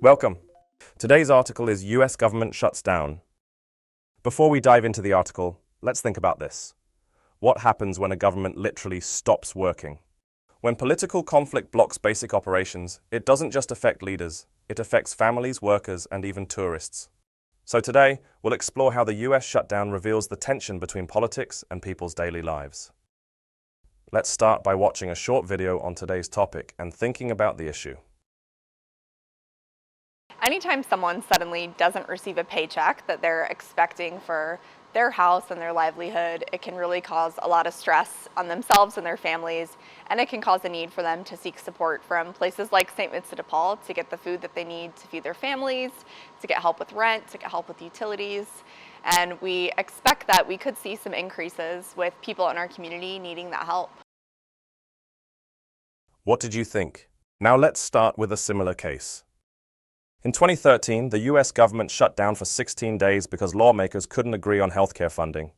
Welcome. Today's article is US government shuts down. Before we dive into the article, let's think about this. What happens when a government literally stops working? When political conflict blocks basic operations, it doesn't just affect leaders, it affects families, workers, and even tourists. So today, we'll explore how the US shutdown reveals the tension between politics and people's daily lives. Let's start by watching a short video on today's topic and thinking about the issue. Anytime someone suddenly doesn't receive a paycheck that they're expecting for their house and their livelihood, it can really cause a lot of stress on themselves and their families, and it can cause a need for them to seek support from places like St. Vincent de Paul to get the food that they need to feed their families, to get help with rent, to get help with utilities. And we expect that we could see some increases with people in our community needing that help. What did you think? Now let's start with a similar case. In 2013, the US government shut down for 16 days because lawmakers couldn't agree on healthcare funding.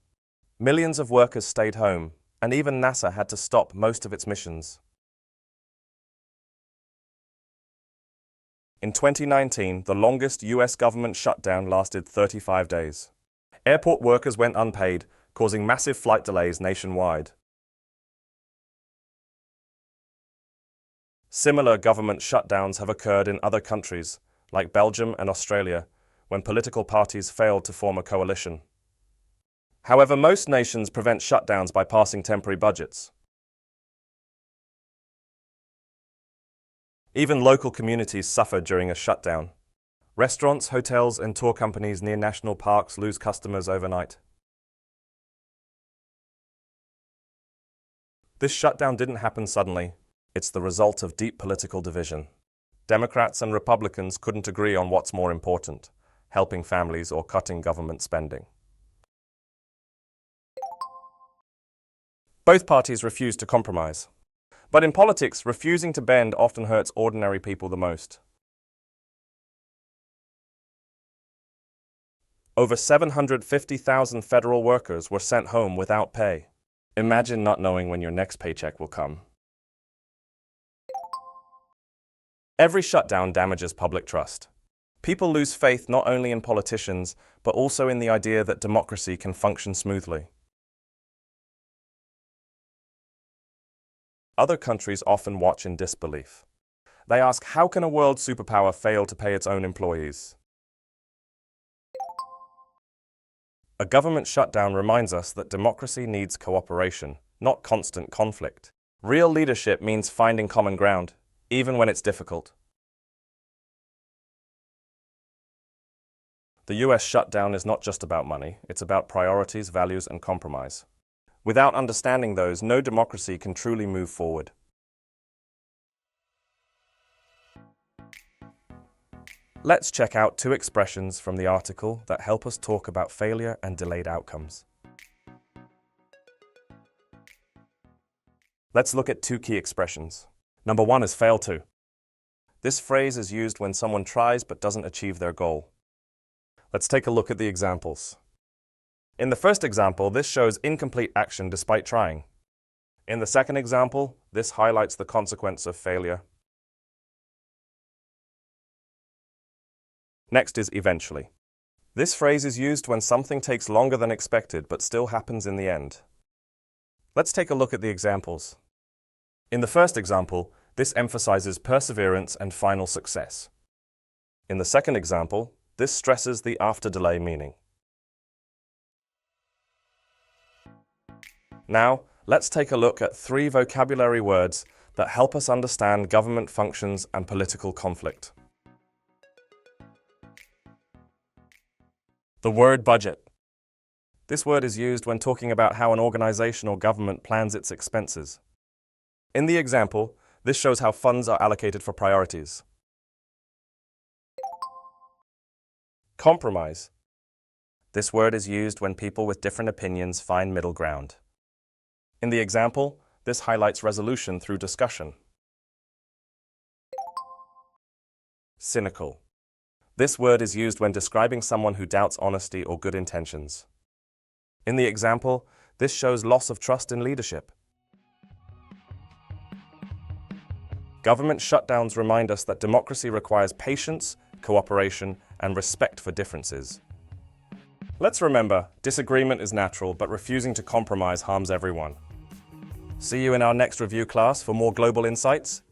Millions of workers stayed home, and even NASA had to stop most of its missions. In 2019, the longest US government shutdown lasted 35 days. Airport workers went unpaid, causing massive flight delays nationwide. Similar government shutdowns have occurred in other countries, like Belgium and Australia, when political parties failed to form a coalition. However, most nations prevent shutdowns by passing temporary budgets. Even local communities suffer during a shutdown. Restaurants, hotels, and tour companies near national parks lose customers overnight. This shutdown didn't happen suddenly. It's the result of deep political division. Democrats and Republicans couldn't agree on what's more important, helping families or cutting government spending. Both parties refused to compromise. But in politics, refusing to bend often hurts ordinary people the most. Over 750,000 federal workers were sent home without pay. Imagine not knowing when your next paycheck will come. Every shutdown damages public trust. People lose faith not only in politicians, but also in the idea that democracy can function smoothly. Other countries often watch in disbelief. They ask, how can a world superpower fail to pay its own employees? A government shutdown reminds us that democracy needs cooperation, not constant conflict. Real leadership means finding common ground, even when it's difficult. The US shutdown is not just about money, it's about priorities, values, and compromise. Without understanding those, no democracy can truly move forward. Let's check out two expressions from the article that help us talk about failure and delayed outcomes. Let's look at two key expressions. Number one is fail to. This phrase is used when someone tries but doesn't achieve their goal. Let's take a look at the examples. In the first example, this shows incomplete action despite trying. In the second example, this highlights the consequence of failure. Next is eventually. This phrase is used when something takes longer than expected but still happens in the end. Let's take a look at the examples. In the first example, this emphasizes perseverance and final success. In the second example, this stresses the after-delay meaning. Now, let's take a look at three vocabulary words that help us understand government functions and political conflict. The word budget. This word is used when talking about how an organization or government plans its expenses. In the example, this shows how funds are allocated for priorities. Compromise. This word is used when people with different opinions find middle ground. In the example, this highlights resolution through discussion. Cynical. This word is used when describing someone who doubts honesty or good intentions. In the example, this shows loss of trust in leadership. Government shutdowns remind us that democracy requires patience, cooperation, and respect for differences. Let's remember, disagreement is natural, but refusing to compromise harms everyone. See you in our next review class for more global insights.